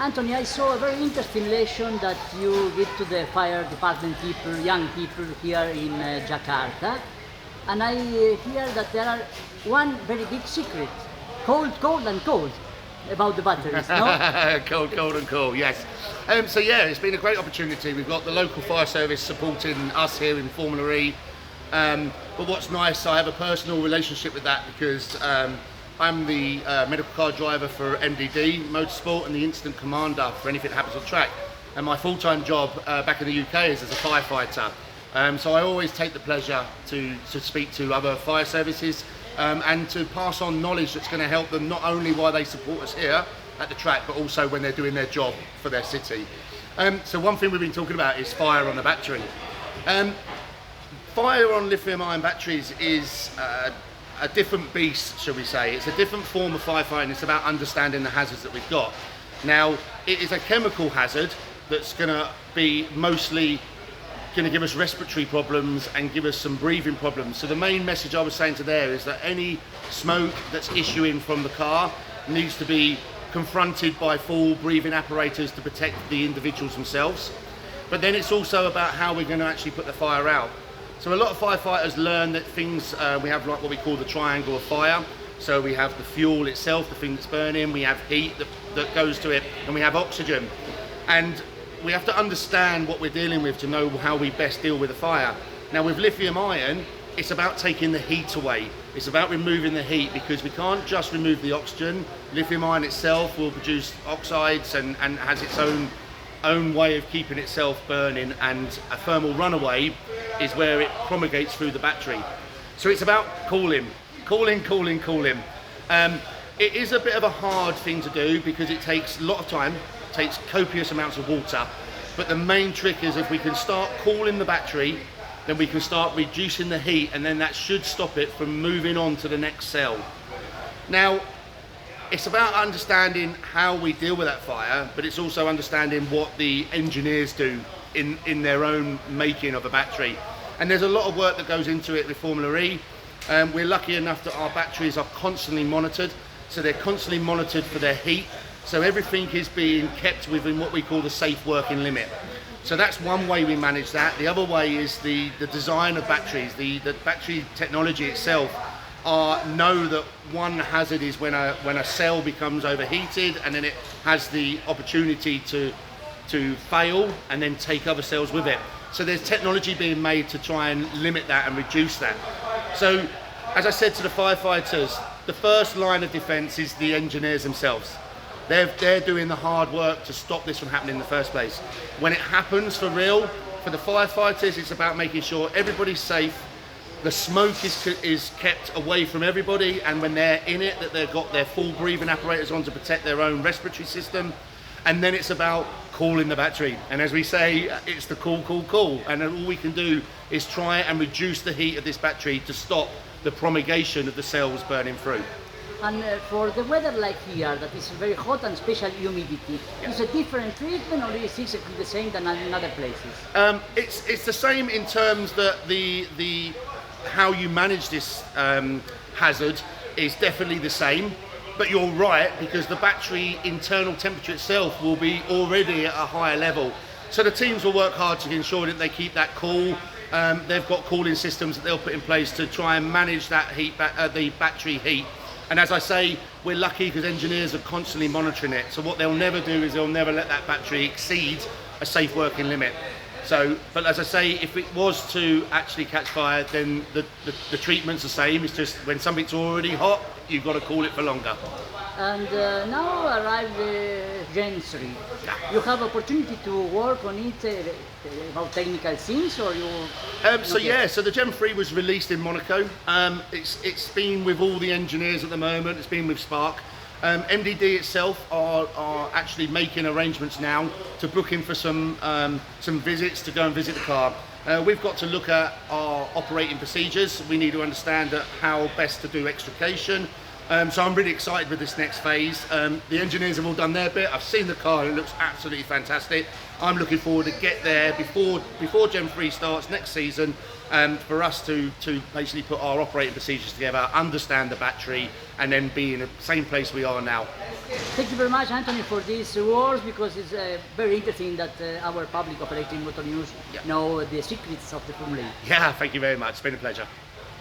Antony, I saw a very interesting lesson that you give to the fire department people, young people here in Jakarta. And I hear that there are one very big secret, cold, and cold, about the batteries, no? cold and cool, yes. So yeah, it's been a great opportunity. We've got the local fire service supporting us here in Formula E. But what's nice, I have a personal relationship with that because I'm the medical car driver for MDD Motorsport and the Incident Commander for anything that happens on track. And my full-time job back in the UK is as a firefighter. So I always take the pleasure to speak to other fire services and to pass on knowledge that's going to help them not only while they support us here at the track, but also when they're doing their job for their city. So one thing we've been talking about is fire on the battery. Fire on lithium-ion batteries is a different beast, shall we say. It's a different form of firefighting. It's about understanding the hazards that we've got. Now, it is a chemical hazard that's going to be mostly going to give us respiratory problems and give us some breathing problems. So the main message I was saying to there is that any smoke that's issuing from the car needs to be confronted by full breathing apparatus to protect the individuals themselves. But then it's also about how we're going to actually put the fire out. So a lot of firefighters learn that things, we have like what we call the triangle of fire. So we have the fuel itself, the thing that's burning, we have heat that goes to it, and we have oxygen. And we have to understand what we're dealing with to know how we best deal with a fire. Now with lithium ion, it's about taking the heat away. It's about removing the heat because we can't just remove the oxygen. Lithium ion itself will produce oxides and has its own way of keeping itself burning, and a thermal runaway is where it promulgates through the battery. So it's about cooling. It is a bit of a hard thing to do because it takes a lot of time, it takes copious amounts of water, but the main trick is if we can start cooling the battery, then we can start reducing the heat, and then that should stop it from moving on to the next cell. Now, it's about understanding how we deal with that fire, but it's also understanding what the engineers do in their own making of a battery. And there's a lot of work that goes into it with Formula E. We're lucky enough that our batteries are constantly monitored, so they're constantly monitored for their heat. So everything is being kept within what we call the safe working limit. So that's one way we manage that. The other way is the design of batteries, the battery technology itself. Know that one hazard is when a cell becomes overheated, and then it has the opportunity to fail and then take other cells with it. So there's technology being made to try and limit that and reduce that. So as I said to the firefighters, the first line of defense is the engineers themselves. They're doing the hard work to stop this from happening in the first place. When it happens for real, for the firefighters, it's about making sure everybody's safe. The smoke is kept away from everybody, and when they're in it, that they've got their full breathing apparatus on to protect their own respiratory system. And then it's about cooling the battery. And as we say, it's the cool. And all we can do is try and reduce the heat of this battery to stop the promulgation of the cells burning through. And for the weather like here, that is very hot and special humidity, is a different treatment, or is it exactly the same than in other places? It's the same in terms that the how you manage this hazard is definitely the same. But you're right, because the battery internal temperature itself will be already at a higher level. So the teams will work hard to ensure that they keep that cool. They've got cooling systems that they'll put in place to try and manage that heat, the battery heat. And as I say, we're lucky because engineers are constantly monitoring it. So what they'll never do is they'll never let that battery exceed a safe working limit. So, but as I say, if it was to actually catch fire, then the treatment's the same. It's just when something's already hot, you've got to cool it for longer. And now arrived Gen 3. You have opportunity to work on it about technical things, or you? So the Gen 3 was released in Monaco. It's been with all the engineers at the moment. It's been with Spark. MDD itself are actually making arrangements now to book in for some visits to go and visit the car. We've got to look at our operating procedures. We need to understand how best to do extrication. So I'm really excited with this next phase. The engineers have all done their bit. I've seen the car, it looks absolutely fantastic. I'm looking forward to get there before Gen 3 starts next season for us to basically put our operating procedures together, understand the battery, and then be in the same place we are now. Thank you very much, Anthony, for these words, because it's very interesting that our public operating motor news know the secrets of the Formula E. Yeah, thank you very much. It's been a pleasure.